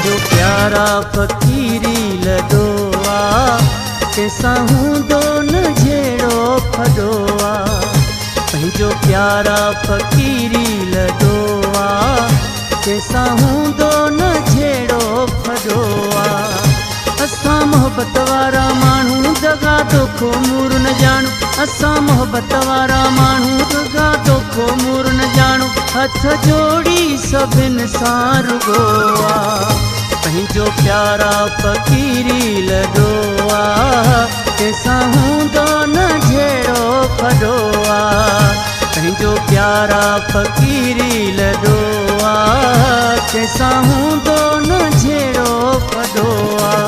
पंहिंजो प्यारा फ़क़ीरी लॾो आहे, कंहिंसां हूंदो न जहिड़ो फॾो आहे। पंहिंजो प्यारा फ़क़ीरी लॾो आहे, कंहिंसां हूंदो न जहिड़ो फॾो आहे। असां मोहबत वारा माण्हू दगा दोखो मूर न ॼाणू, असां मोहबत वारा माण्हू दगा दोखो मूर न ॼाणू। हथ जोड़ी सभिनि सां रुॻो आहे, पंहिंजो प्यारा फ़क़ीरी लॾो आहे, कंहिंसां हूंदो न जहिड़ो फॾो आहे। पंहिंजो प्यारा फ़क़ीरी लॾो आहे, कंहिंसां हूंदो न जहिड़ो फॾो आहे।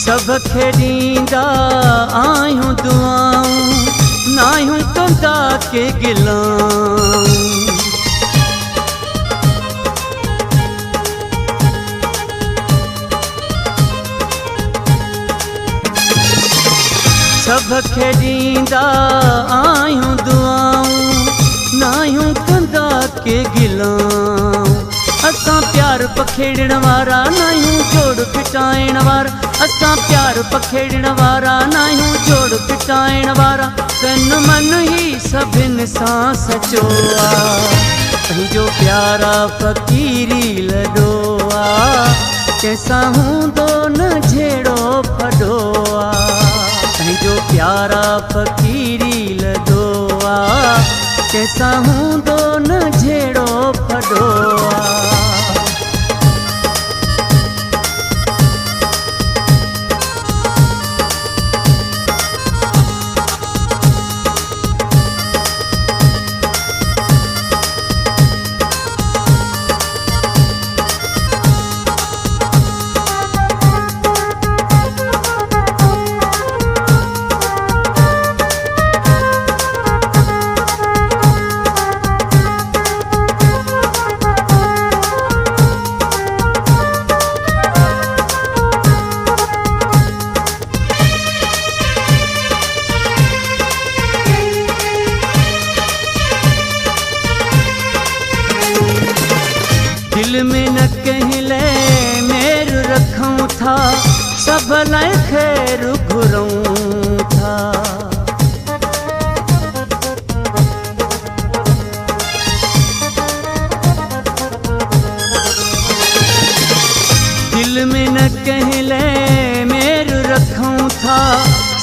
सबखे ॾींदा आहियूं दुआऊं, नाहियूं कंदा के गिलाऊं। सबखे ॾींदा आहियूं दुआऊं, नाहियूं कंदा के गिलाऊं। असां प्यार पखेड़ण वारा नाहियूं जोड़ फिटाइण वारा, असां प्यार पखेड़ण वारा नाहियूं जोड़ फिटाइण वारा। तन मन ही सभिनि सां सचो आहे, पंहिंजो प्यारा फ़क़ीरी लॾो आहे, कंहिंसां हूंदो न जहिड़ो फॾो आहे। पंहिंजो प्यारा फ़क़ीरी लॾो आहे, कंहिंसां हूंदो न जहिड़ो फॾो आहे। दिल में न कंहिं लाइ मेर रखूं था, सभ लाइ ख़ैर घुरूं था। दिल में न कंहिं लाइ मेर रखूं था,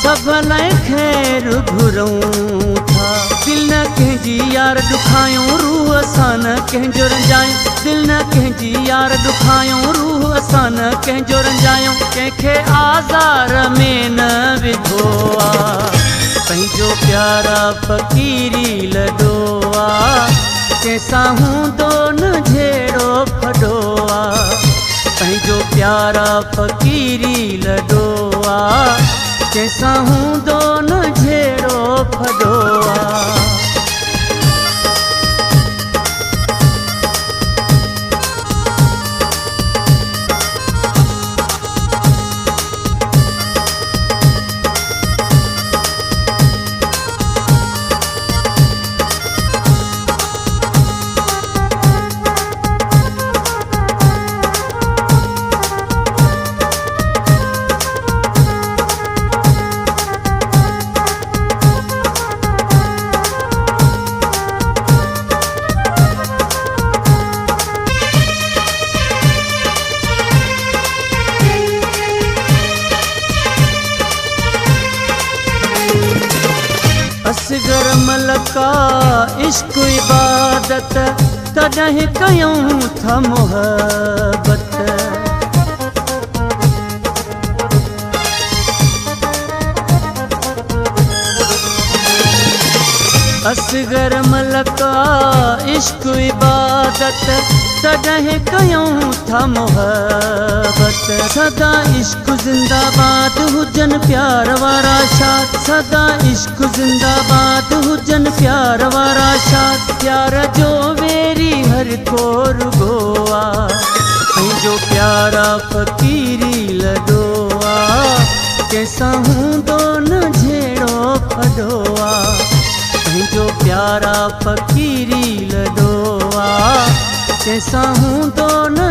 सभ लाइ ख़ैर घुरूं था। दिल न कंहिंजी यार ॾुखायूं, रूह असां न कंहिंजो रंजायूं। दिल न कंहिंजी यार ॾुखायूं, रूह असां न कंहिंजो रंजायूं। कंहिंखे आज़ार में न विधो आहे, पंहिंजो प्यारा फ़क़ीरी लॾो आहे, कंहिंसां हूंदो न जहिड़ो फॾो आहे। पंहिंजो प्यारा फ़क़ीरी लॾो आहे, कंहिंसां हूंदो न जहिड़ो फॾो आहे। असगर मलका इश्क इबादत, तॾहिं कयूं था मोहबत। असगर मलका इश्क इबादत तॾहिं कयूं था मोहब्बत। सदा इश्क जिंदाबाद हुजन प्यार वारा शाद, सदा इश्क जिंदाबाद हुजन प्यार वारा शाद। प्यार जो वेरी हर को रुगो आ, जो प्यारा फ़कीरी लॾो आ। कंहिंसां हूंदो न जहिड़ो फॾो आ, जो प्यारा फ़कीरी लॾो आ। कंहिंसां हूंदो न